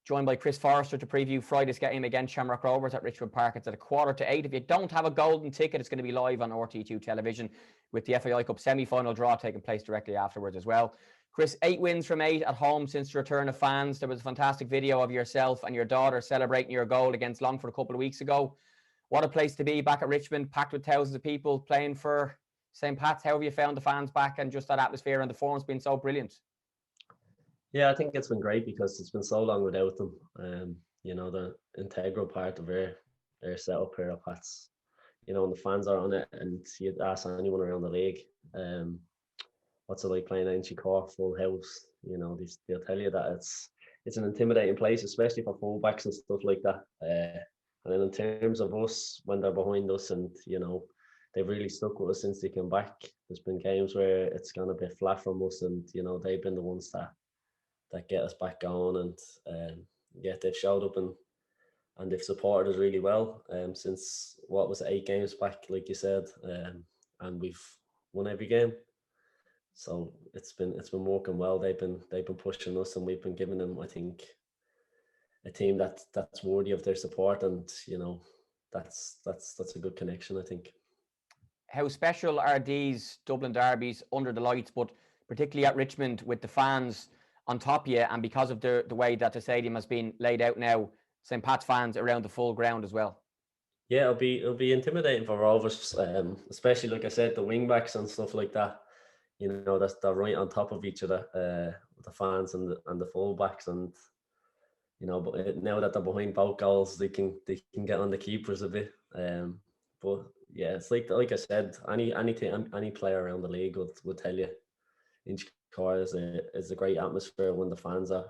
joined by Chris Forrester to preview Friday's game against Shamrock Rovers at Richmond Park. It's at 7:45. If you don't have a golden ticket, it's going to be live on RTÉ2 television with the FAI Cup semi-final draw taking place directly afterwards as well. Chris, 8 wins from 8 at home since the return of fans. There was a fantastic video of yourself and your daughter celebrating your goal against Longford a couple of weeks ago. What a place to be back at Richmond, packed with thousands of people playing for St. Pat's. How have you found the fans back and just that atmosphere, and the form's been so brilliant? Yeah, I think it's been great because it's been so long without them. You know, the integral part of their setup here at Pats. You know, and the fans are on it, and you'd ask anyone around the league, what's it like playing at Inchicore, full house? You know, they'll tell you that it's an intimidating place, especially for fullbacks and stuff like that. And then in terms of us, when they're behind us, and you know, they've really stuck with us since they came back. There's been games where it's gone a bit flat from us, and you know, they've been the ones that get us back going, and yeah, they've showed up and they've supported us really well since what was it, 8 games back, like you said, and we've won every game. So it's been working well. They've been pushing us, and we've been giving them, I think, a team that's worthy of their support, and you know, that's a good connection, I think. How special are these Dublin derbies under the lights, but particularly at Richmond with the fans on top of you, and because of the way that the stadium has been laid out now, St. Pat's fans around the full ground as well? Yeah, it'll be intimidating for Rovers, especially like I said, the wing backs and stuff like that. You know, they're right on top of each other, the fans and the full backs, and you know, but now that they're behind both goals, they can get on the keepers a bit. But yeah, it's like I said, any player around the league would tell you, Inchicore is a great atmosphere when the fans are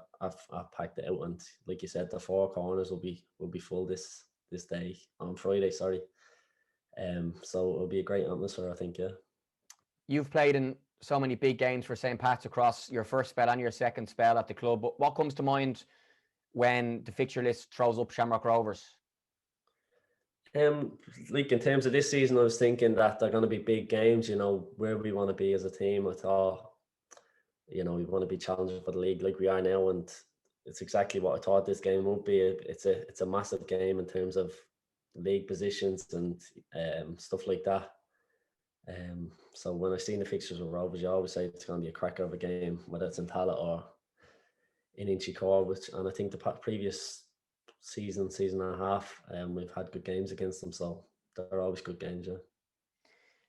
packed out, and like you said, the 4 corners will be full this day on Friday. Sorry, so it'll be a great atmosphere, I think. Yeah, you've played in so many big games for St. Pat's across your first spell and your second spell at the club. But what comes to mind when the fixture list throws up Shamrock Rovers? Like in terms of this season, I was thinking that they're going to be big games. You know, where we want to be as a team. I thought, you know, we want to be challenging for the league like we are now, and it's exactly what I thought this game would be. It's a massive game in terms of league positions and stuff like that. So when I seen the fixtures with Rovers, you always say it's going to be a cracker of a game, whether it's in Tallaght or in Inchicore, and I think the previous season and a half, we've had good games against them, so they're always good games. Yeah.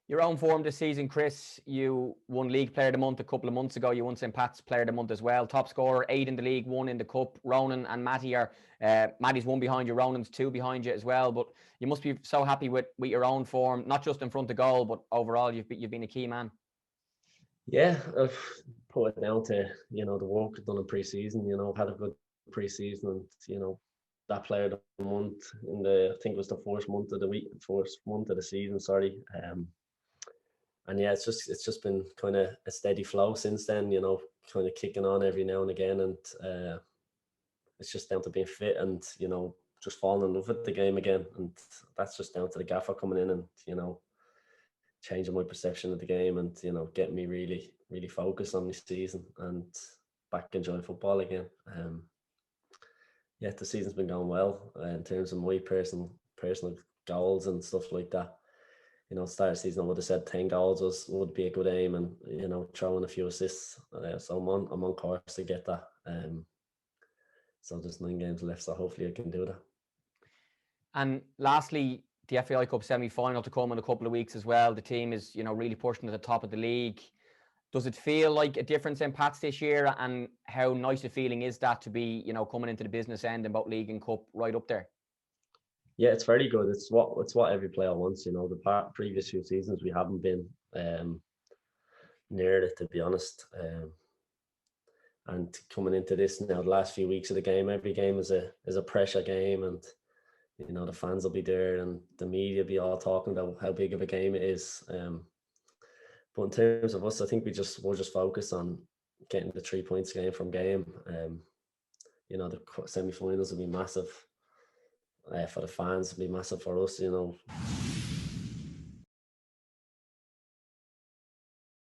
Your own form this season, Chris, you won League Player of the Month a couple of months ago. You won St. Pat's Player of the Month as well. Top scorer, 8 in the league, 1 in the cup. Ronan and Matty are, Matty's 1 behind you, Ronan's 2 behind you as well. But you must be so happy with your own form, not just in front of goal, but overall you've been a key man. Yeah, I've put it down to, you know, the work I've done in pre-season. You know, had a good pre-season, and you know, that Player of the Month in I think it was the first month of the season. Sorry. And yeah, it's just been kind of a steady flow since then, you know, kind of kicking on every now and again. And it's just down to being fit and, you know, just falling in love with the game again. And that's just down to the gaffer coming in and, you know, changing my perception of the game and, you know, getting me really, really focused on this season and back enjoying football again. Yeah, the season's been going well in terms of my personal goals and stuff like that. You know, start of the season, I would have said 10 goals would be a good aim, and you know, throwing a few assists. So I'm on course to get that. So there's 9 games left, so hopefully I can do that. And lastly, the FAI Cup semi-final to come in a couple of weeks as well. The team is, you know, really pushing to the top of the league. Does it feel like a difference in Pats this year? And how nice a feeling is that to be, you know, coming into the business end in both league and cup right up there? Yeah, it's very good. It's what every player wants. You know, the previous few seasons we haven't been near it, to be honest. And coming into this now, the last few weeks of the game, every game is a pressure game, and you know the fans will be there, and the media will be all talking about how big of a game it is. But in terms of us, I think we're just focused on getting the 3 points game from game. You know, the semi-finals will be massive for the fans. It'll be massive for us. You know,